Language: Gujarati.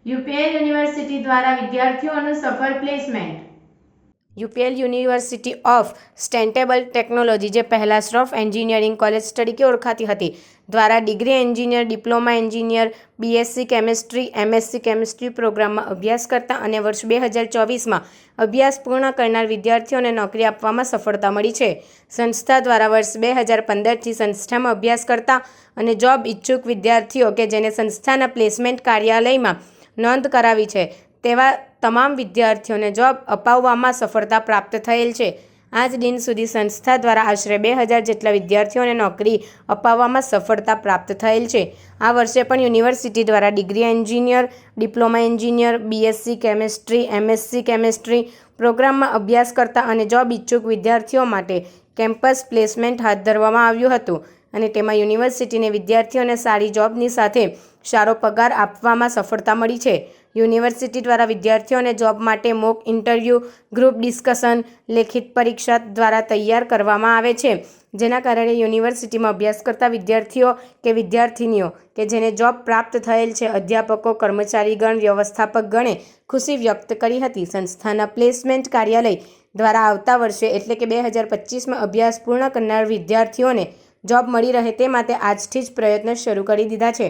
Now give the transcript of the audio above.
યુપીએલ યુનિવર્સિટી દ્વારા વિદ્યાર્થીઓનું સફળ placement. UPL university of sustainable technology, જે પહેલાં શ્રોફ એન્જિનિયરિંગ કોલેજ તરીકે ઓળખાતી હતી, દ્વારા degree engineer, diploma engineer, BSc chemistry, MSc chemistry પ્રોગ્રામમાં અભ્યાસ કરતા અને વર્ષ 2024માં અભ્યાસ પૂર્ણ કરનાર વિદ્યાર્થીઓને નોકરી આપવામાં સફળતા મળી છે. સંસ્થા દ્વારા વર્ષ 2015થી સંસ્થામાં અભ્યાસ કરતા અને જોબ ઇચ્છુક વિદ્યાર્થીઓ કે જેને સંસ્થાના પ્લેસમેન્ટ કાર્યાલયમાં નોંધ કરાવી છે તેવા તમામ વિદ્યાર્થીઓને જોબ અપાવવામાં સફળતા પ્રાપ્ત થયેલ છે. આજ દિન સુધી સંસ્થા દ્વારા આશરે 2000 જેટલા વિદ્યાર્થીઓને નોકરી અપાવવામાં સફળતા પ્રાપ્ત થયેલ છે. આ વર્ષે પણ યુનિવર્સિટી દ્વારા degree engineer, diploma engineer, BSc chemistry, MSc chemistry પ્રોગ્રામમાં અભ્યાસ કરતા અને જોબ ઇચ્છુક વિદ્યાર્થીઓ માટે કેમ્પસ પ્લેસમેન્ટ હાથ ધરવામાં આવ્યું હતું અને તેમાં યુનિવર્સિટીને વિદ્યાર્થીઓને સારી જોબની સાથે સારો પગાર આપવામાં સફળતા મળી છે. યુનિવર્સિટી દ્વારા વિદ્યાર્થીઓને જોબ માટે મોક ઇન્ટરવ્યૂ, ગ્રુપ ડિસ્કશન, લેખિત પરીક્ષા દ્વારા તૈયાર કરવામાં આવે છે, જેના કારણે યુનિવર્સિટીમાં અભ્યાસ કરતા વિદ્યાર્થીઓ કે વિદ્યાર્થિનીઓ કે જેને જોબ પ્રાપ્ત થયેલ છે, અધ્યાપકો, કર્મચારીગણ, વ્યવસ્થાપક ગણે ખુશી વ્યક્ત કરી હતી. સંસ્થાના પ્લેસમેન્ટ કાર્યાલય દ્વારા આવતા વર્ષે એટલે કે 2025માં અભ્યાસ પૂર્ણ કરનાર વિદ્યાર્થીઓને જોબ મળી રહે તે માટે આજથી જ પ્રયત્નો શરૂ કરી દીધા છે.